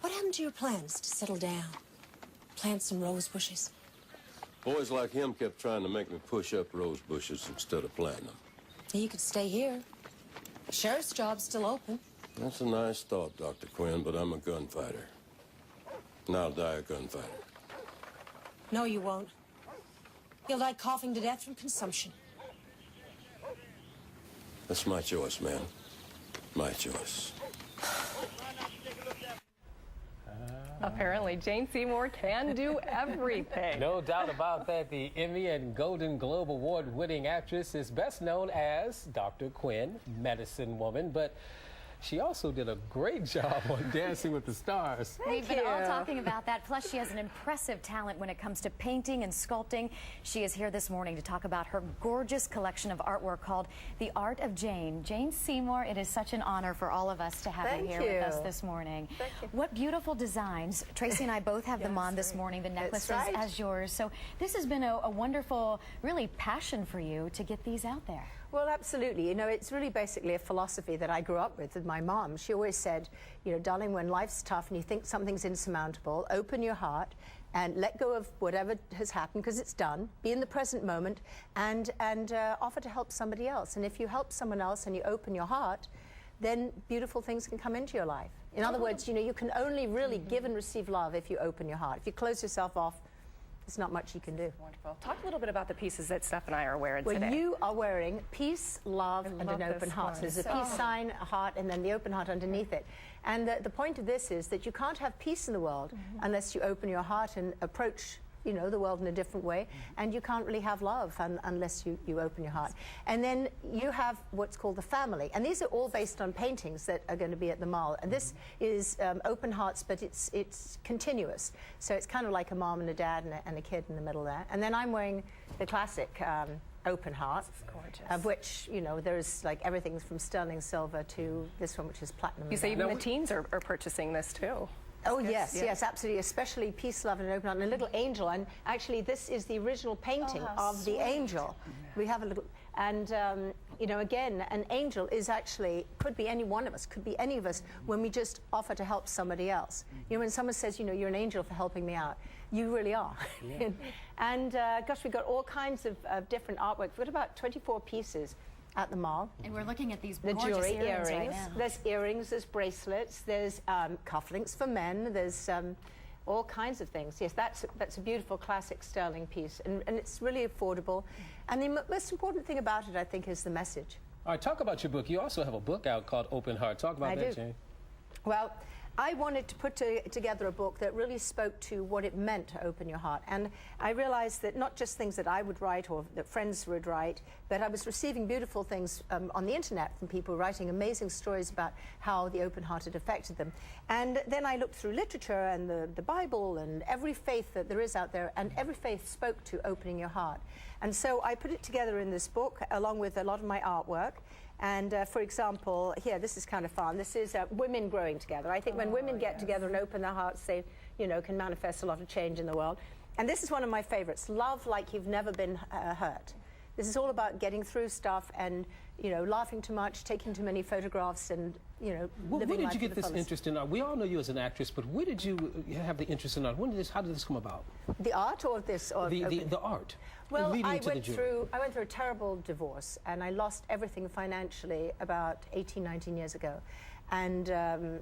What happened to your plans to settle down? Plant some rose bushes? Boys like him kept trying to make me push up rose bushes instead of planting them. You could stay here. The sheriff's job's still open. That's a nice thought, Dr. Quinn, but I'm a gunfighter. And I'll die a gunfighter. No, you won't. You'll die coughing to death from consumption. That's my choice, man. My choice. Apparently, Jane Seymour can do everything. No doubt about that. The Emmy and Golden Globe Award-winning actress is best known as Dr. Quinn, Medicine Woman, but she also did a great job on Dancing with the Stars. We've been all talking about that. Plus, she has an impressive talent when it comes to painting and sculpting. She is here this morning to talk about her gorgeous collection of artwork called The Art of Jane. Jane Seymour, it is such an honor for all of us to have you here with us this morning. Thank you. What beautiful designs. Tracy and I both have them on this morning, the necklaces as yours. So this has been a wonderful, really passion for you to get these out there. Well, absolutely. You know, it's really basically a philosophy that I grew up with my mom. She always said, you know, darling, when life's tough and you think something's insurmountable, open your heart and let go of whatever has happened because it's done. Be in the present moment and offer to help somebody else. And if you help someone else and you open your heart, then beautiful things can come into your life. In other words, you know, you can only really give and receive love if you open your heart. If you close yourself off, there's not much you can do. Wonderful. Talk a little bit about the pieces that Steph and I are wearing today. Well, you are wearing peace, love, and an open heart. So there's a peace sign, a heart, and then the open heart underneath it. And the point of this is that you can't have peace in the world unless you open your heart and approach, you know, the world in a different way. And you can't really have love unless you open your heart. And then you have what's called the family. And these are all based on paintings that are going to be at the mall. And this is open hearts, but it's continuous. So it's kind of like a mom and a dad and a kid in the middle there. And then I'm wearing the classic open heart, of which, you know, there's like everything from sterling silver to this one, which is platinum. You say even the teens are purchasing this too. Oh, yes, yes, absolutely, especially peace, love, and an open heart, and a little angel. And actually, this is the original painting of the angel. We have a little, and, you know, again, an angel is actually, could be any one of us, could be any of us, when we just offer to help somebody else. You know, when someone says, you know, you're an angel for helping me out, you really are. Yeah. And, gosh, we've got all kinds of different artwork. We've got about 24 pieces at the mall. And we're looking at these the gorgeous jewelry, earrings right now. There's earrings, there's bracelets, there's cufflinks for men, there's all kinds of things. Yes, that's a beautiful classic sterling piece, and it's really affordable. And the most important thing about it, I think, is the message. All right, talk about your book. You also have a book out called Open Heart. Talk about that, Jane. Well, I wanted to put together a book that really spoke to what it meant to open your heart. And I realized that not just things that I would write or that friends would write, but I was receiving beautiful things on the internet from people writing amazing stories about how the open heart had affected them. And then I looked through literature and the Bible and every faith that there is out there, and every faith spoke to opening your heart. And so I put it together in this book along with a lot of my artwork. And for example, here, this is kind of fun. This is women growing together. I think when women get together and open their hearts, they, you know, can manifest a lot of change in the world. And this is one of my favorites, Love Like You've Never Been Hurt. This is all about getting through stuff and, you know, laughing too much, taking too many photographs, and, you know, living life to the fullest. Where did you get this interest in art? We all know you as an actress, but where did you have the interest in art? How did this come about? The art or this? Or the art. Well, I went through a terrible divorce, and I lost everything financially about 18, 19 years ago. And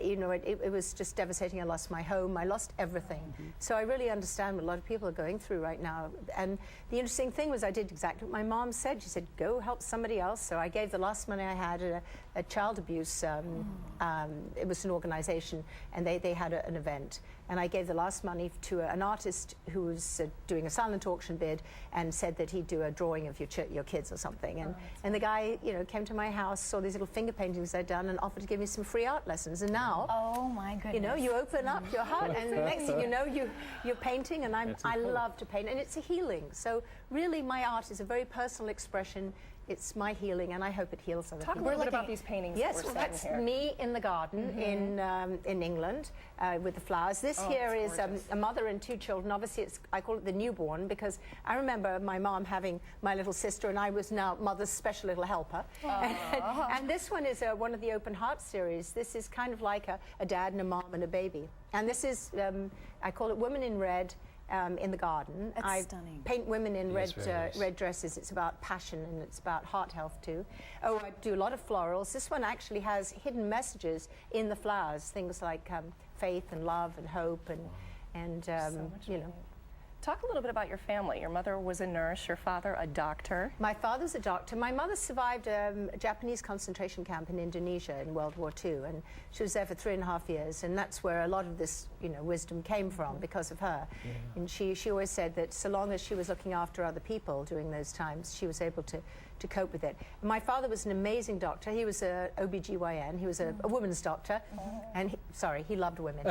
you know, it was just devastating. I lost my home. I lost everything. So I really understand what a lot of people are going through right now. And the interesting thing was I did exactly what my mom said. She said, go help somebody else. So I gave the last money I had a child abuse. It was an organization, and they had an event. And I gave the last money to an artist who was doing a silent auction bid and said that he'd do a drawing of your kids or something. And the guy, you know, came to my house, saw these little finger paintings I'd done, and offered to give me some free art lessons. And now, oh my goodness, you know, you open up your heart, and the next thing you know, you're painting, and I love to paint, and it's a healing. So really, my art is a very personal expression. it's my healing, and I hope it heals other Talk a people. little bit about these paintings Yes, that we're well, seeing that's here. me in the garden in England with the flowers. This here is a mother and two children. Obviously, I call it the newborn because I remember my mom having my little sister, and I was now mother's special little helper. And this one is one of the Open Heart series. This is kind of like a dad and a mom and a baby. And this is, I call it Women in Red. In the garden. That's I stunning. paint women in Yes, very nice. red dresses. It's about passion and it's about heart health too. Oh, I do a lot of florals. This one actually has hidden messages in the flowers, things like faith and love and hope and you know. Talk a little bit about your family. Your mother was a nurse, your father a doctor. My father's a doctor. My mother survived a Japanese concentration camp in Indonesia in World War II, and she was there for 3.5 years, and that's where a lot of this, you know, wisdom came from because of her. Yeah. And she always said that so long as she was looking after other people during those times, she was able to cope with it. My father was an amazing doctor. He was a OBGYN. He was a woman's doctor, and he loved women.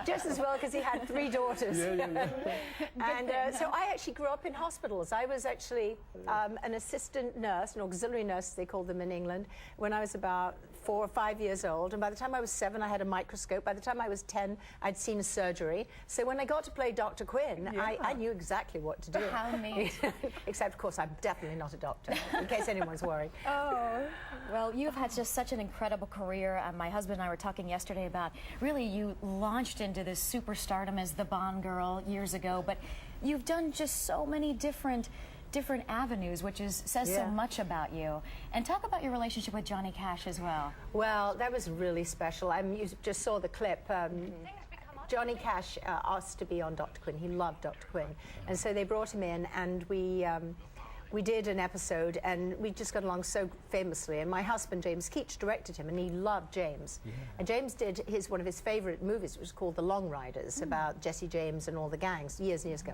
Just as well because he had 3 daughters. And so I actually grew up in hospitals. I was actually an assistant nurse, an auxiliary nurse, they called them in England, when I was about 4 or 5 years old. And by the time I was 7, I had a microscope. By the time I was 10, I'd seen a surgery. So when I got to play Dr. Quinn, I knew exactly what to do. How neat. Except, of course, I'm definitely not a doctor, in case anyone's worried. Well, you've had just such an incredible career. My husband and I were talking yesterday about really you launched into this superstardom as the Bond girl years ago, but you've done just so many different avenues, which says so much about you. And talk about your relationship with Johnny Cash as well. Well, that was really special. You just saw the clip. Johnny Cash asked to be on Dr. Quinn. He loved Dr. Quinn. And so they brought him in, and we did an episode, and we just got along so famously. And my husband, James Keach, directed him, and he loved James. Yeah. And James did one of his favorite movies, which was called The Long Riders, about Jesse James and all the gangs, years and years ago.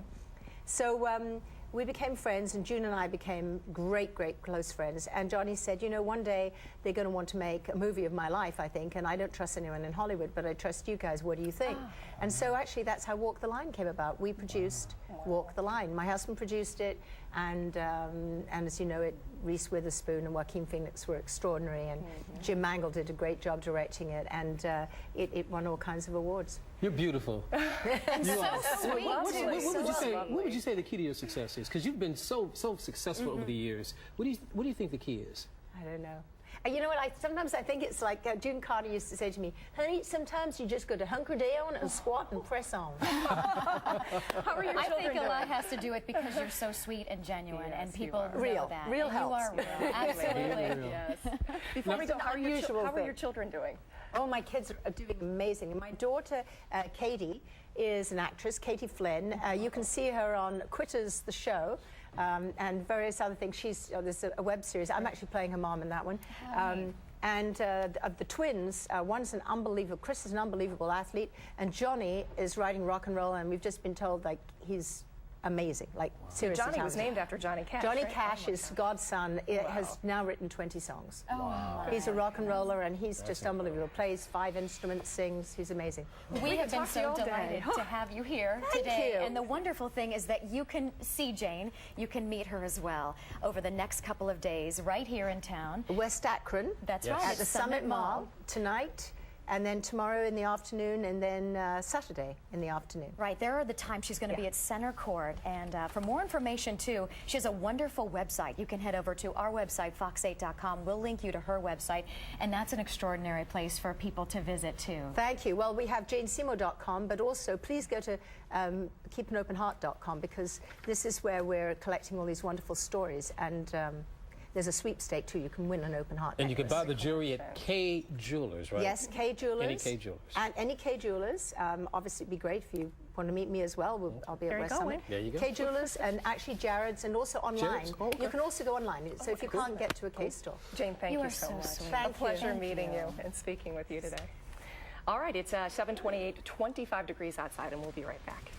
So we became friends, and June and I became great close friends. And Johnny said, you know, one day they're going to want to make a movie of my life, I think, and I don't trust anyone in Hollywood, but I trust you guys. What do you think? And so actually that's how Walk the Line came about. We produced Walk the Line. My husband produced it, and as you know, Reese Witherspoon and Joaquin Phoenix were extraordinary, and Jim Mangle did a great job directing it, and it won all kinds of awards. You're beautiful. And You so are. sweet. What would you say the key to your success is? Because you've been so successful over the years. What do you think the key is? I don't know. You know what? Sometimes I think it's like June Carter used to say to me, honey, sometimes you just got to hunker down and squat and press on. How are your I children think a doing? lot has to do with because you're so sweet and genuine, and people know Real. that. Real And you helps. are real. Absolutely. Yes. Before we go, how are your children doing? Oh, my kids are doing amazing. My daughter, Katie, is an actress, Katie Flynn. You can see her on Quitters, the show, and various other things. There's a web series. I'm actually playing her mom in that one. And of the twins, one's an unbelievable, Chris is an unbelievable athlete, and Johnny is writing rock and roll, and we've just been told, like, he's amazing, like seriously Johnny was talented. named after Johnny Cash. Johnny right? Cash is God's son. It has now written 20 songs. He's a rock and roller, and he's just unbelievable. Plays 5 instruments, sings. He's amazing. We have been talk to you so all day. delighted to have you here Thank today. you. And the wonderful thing is that you can see Jane, you can meet her as well over the next couple of days right here in town. West Akron. That's Yes. right. At the Summit Mall tonight, and then tomorrow in the afternoon, and then Saturday in the afternoon. Right, there are the times she's going to be at Center Court. And for more information, too, she has a wonderful website. You can head over to our website, fox8.com. We'll link you to her website. And that's an extraordinary place for people to visit, too. Thank you. Well, we have janeseymour.com, but also please go to keepanopenheart.com, because this is where we're collecting all these wonderful stories. And there's a sweepstake, too. You can win an open heart And you can necklace. buy the jewelry at K Jewelers, right? Yes, K Jewelers. Any K Jewelers. And any K Jewelers. Obviously, it'd be great if you want to meet me as well. I'll be at There you West go, Summit. Wayne. There you go. K Jewelers, and actually Jared's, and also online. Jared's? Oh, okay. You can also go online. So if you can't get to a K store. Jane, thank You you are so so much. sweet. A Thank you. pleasure Thank meeting you and speaking with you today. All right, it's 7:28, 25 degrees outside, and we'll be right back.